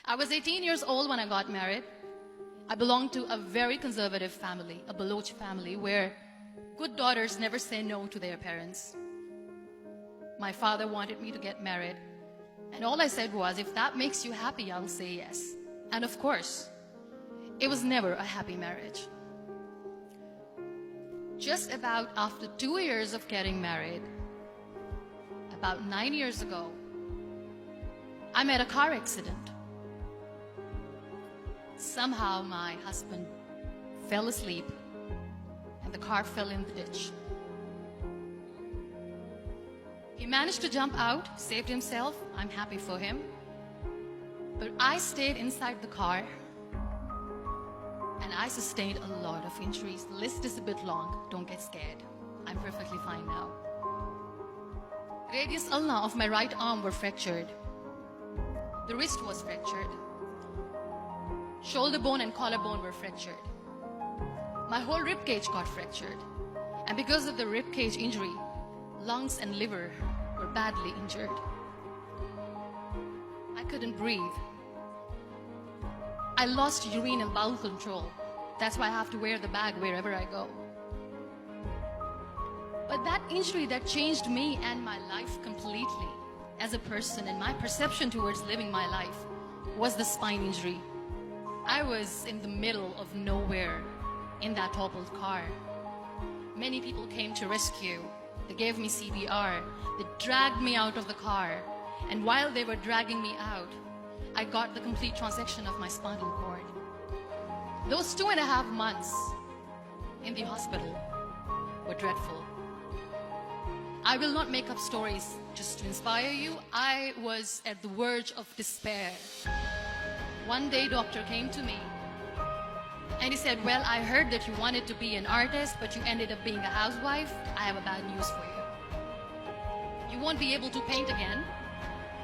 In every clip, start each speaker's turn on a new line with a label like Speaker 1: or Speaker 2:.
Speaker 1: I was 18 years old when I got married. I belonged to a very conservative family, a Baloch family, where good daughters never say no to their parents. My father wanted me to get married, and all I said was, if that makes you happy, I'll say yes. And of course, it was never a happy marriage. Just about after 2 years of getting married, about 9 years ago, I met a car accident. Somehow my husband fell asleep and the car fell in the ditch. He managed to jump out, saved himself. I'm happy for him. But I stayed inside the car and I sustained a lot of injuries. The list is a bit long. Don't get scared. I'm perfectly fine now. Radius ulna of my right arm were fractured. The wrist was fractured. Shoulder bone and collarbone were fractured. My whole rib cage got fractured. And because of the rib cage injury, lungs and liver were badly injured. I couldn't breathe. I lost urine and bowel control. That's why I have to wear the bag wherever I go. But that injury that changed me and my life completely as a person and my perception towards living my life was the spine injury. I was in the middle of nowhere in that toppled car. Many people came to rescue. They gave me CPR. They dragged me out of the car. And while they were dragging me out, I got the complete transection of my spinal cord. Those 2.5 months in the hospital were dreadful. I will not make up stories just to inspire you. I was at the verge of despair. One day, doctor came to me and he said, well, I heard that you wanted to be an artist, but you ended up being a housewife. I have a bad news for you. You won't be able to paint again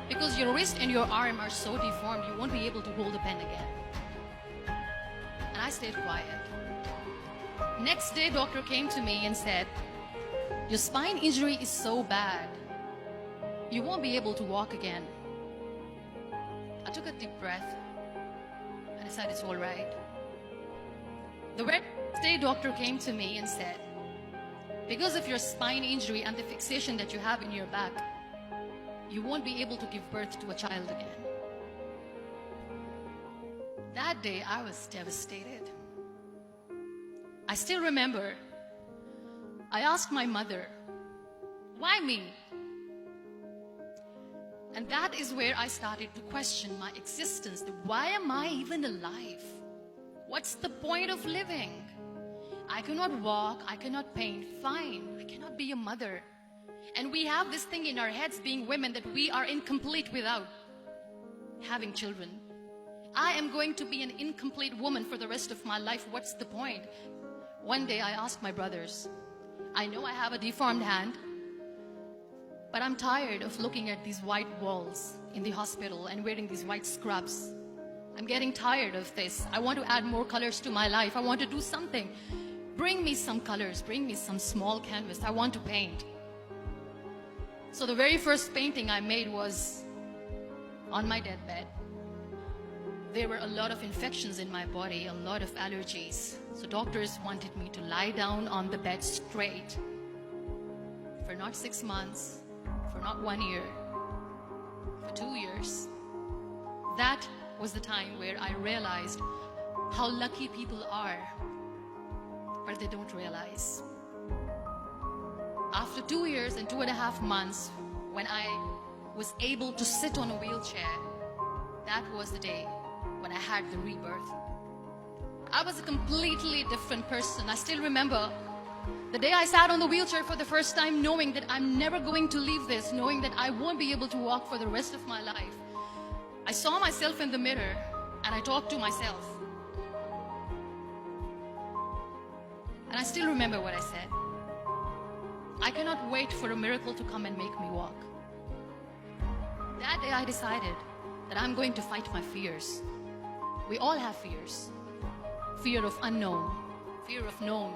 Speaker 1: because your wrist and your arm are so deformed, you won't be able to hold a pen again. And I stayed quiet. Next day, doctor came to me and said, your spine injury is so bad, you won't be able to walk again. I took a deep breath and I said, it's all right. The next day, doctor came to me and said, because of your spine injury and the fixation that you have in your back, you won't be able to give birth to a child again. That day, I was devastated. I still remember, I asked my mother, why me? And that is where I started to question my existence. Why am I even alive? What's the point of living? I cannot walk, I cannot paint, fine, I cannot be a mother. And we have this thing in our heads, being women, that we are incomplete without having children. I am going to be an incomplete woman for the rest of my life. What's the point? One day I asked my brothers, I know I have a deformed hand, but I'm tired of looking at these white walls in the hospital and wearing these white scrubs. I'm getting tired of this. I want to add more colors to my life. I want to do something. Bring me some colors. Bring me some small canvas. I want to paint. So the very first painting I made was on my deathbed. There were a lot of infections in my body, a lot of allergies. So doctors wanted me to lie down on the bed straight for not 6 months, for not 1 year, for 2 years. That was the time where I realized how lucky people are, but they don't realize. After 2 years and 2.5 months, when I was able to sit on a wheelchair, that was the day when I had the rebirth. I was a completely different person. I still remember the day I sat on the wheelchair for the first time, knowing that I'm never going to leave this, knowing that I won't be able to walk for the rest of my life. I saw myself in the mirror and I talked to myself. And I still remember what I said. I cannot wait for a miracle to come and make me walk. That day I decided that I'm going to fight my fears. We all have fears. Fear of unknown, fear of known,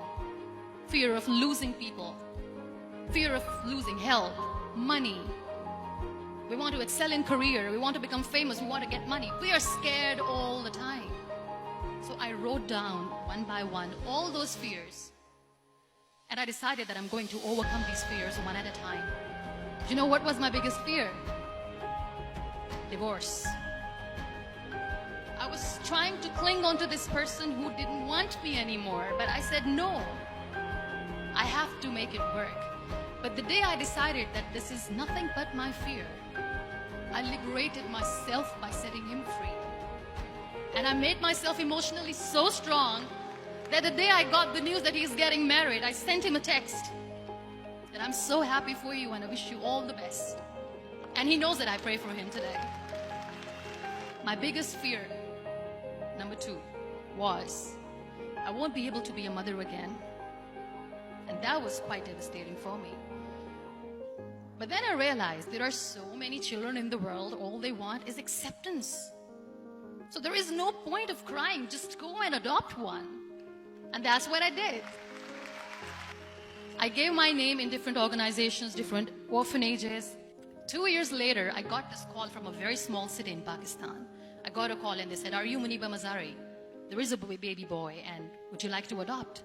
Speaker 1: fear of losing people, fear of losing health, money, We want to excel in career. We want to become famous. We want to get money. We are scared all the time. So I wrote down one by one all those fears. And I decided that I'm going to overcome these fears one at a time. Do you know what was my biggest fear? Divorce. I was trying to cling on to this person who didn't want me anymore, but I said no. I have to make it work. But the day I decided that this is nothing but my fear, I liberated myself by setting him free. And I made myself emotionally so strong that the day I got the news that he's getting married, I sent him a text that I'm so happy for you and I wish you all the best. And he knows that I pray for him today. My biggest fear, number 2, was I won't be able to be a mother again. And that was quite devastating for me. But then I realized there are so many children in the world, all they want is acceptance. So there is no point of crying, just go and adopt one. And that's what I did. I gave my name in different organizations, different orphanages. 2 years later, I got this call from a very small city in Pakistan. I got a call and they said, "Are you Muniba Mazari? There is a baby boy and would you like to adopt?"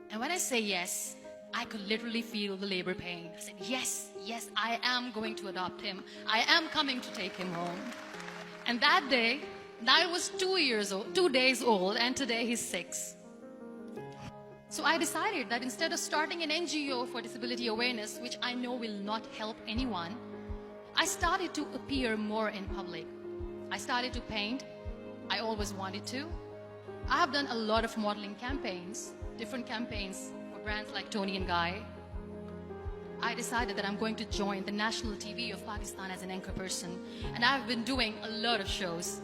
Speaker 1: And when I say yes, I could literally feel the labor pain. I said, yes, I am going to adopt him. I am coming to take him home. And that day, I was 2 days old, and today he's 6. So I decided that instead of starting an NGO for disability awareness, which I know will not help anyone, I started to appear more in public. I started to paint. I always wanted to. I have done a lot of modeling campaigns, different campaigns for brands like Toni and Guy. I decided that I'm going to join the national TV of Pakistan as an anchor person, and I've been doing a lot of shows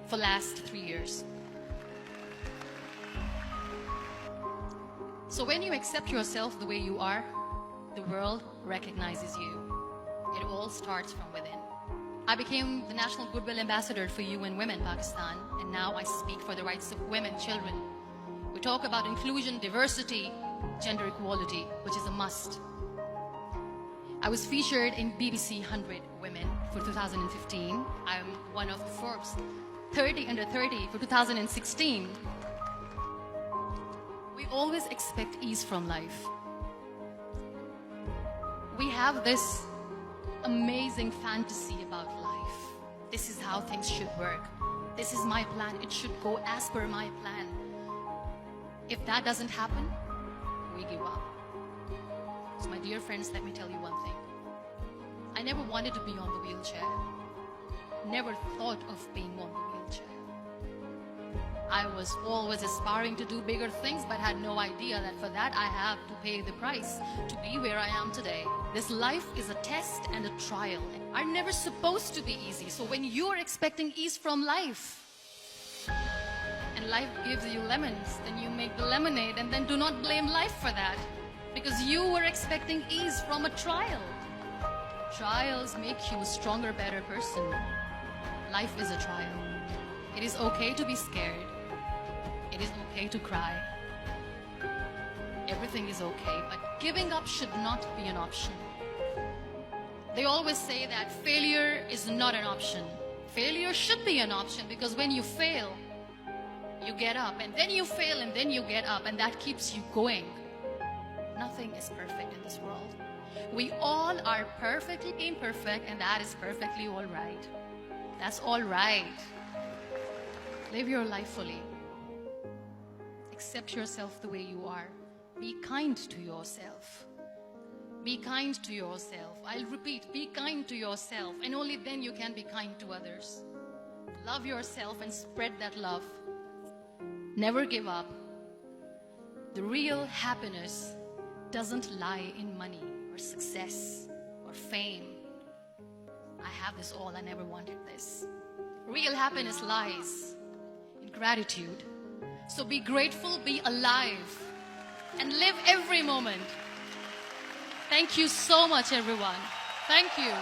Speaker 1: for the last 3 years. So when you accept yourself the way you are, the world recognizes you. It all starts from within. I became the National Goodwill Ambassador for UN Women Pakistan, and now I speak for the rights of women, children. We talk about inclusion, diversity, gender equality, which is a must. I was featured in BBC 100 Women for 2015. I'm one of Forbes 30 under 30 for 2016. We always expect ease from life. We have this amazing fantasy about life. This is how things should work. This is my plan. It should go as per my plan. If that doesn't happen, we give up. So my dear friends, let me tell you one thing. I never wanted to be on the wheelchair. Never thought of being on the wheelchair. I was always aspiring to do bigger things, but had no idea that for that I have to pay the price to be where I am today. This life is a test and a trial. Are never supposed to be easy. So when you're expecting ease from life, and life gives you lemons, then you make the lemonade, and then do not blame life for that, because you were expecting ease from a trial. Trials make you a stronger, better person. Life is a trial. It is okay to be scared. It is okay to cry. Everything is okay, but giving up should not be an option. They always say that failure is not an option. Failure should be an option, because when you fail, you get up, and then you fail, and then you get up, and that keeps you going. Nothing is perfect in this world. We all are perfectly imperfect, and that is perfectly all right. That's all right. Live your life fully. Accept yourself the way you are. Be kind to yourself. Be kind to yourself. I'll repeat, be kind to yourself, and only then you can be kind to others. Love yourself and spread that love. Never give up. The real happiness doesn't lie in money or success or fame. I have this all, I never wanted this. Real happiness lies in gratitude. So be grateful, be alive, and live every moment. Thank you so much, everyone. Thank you.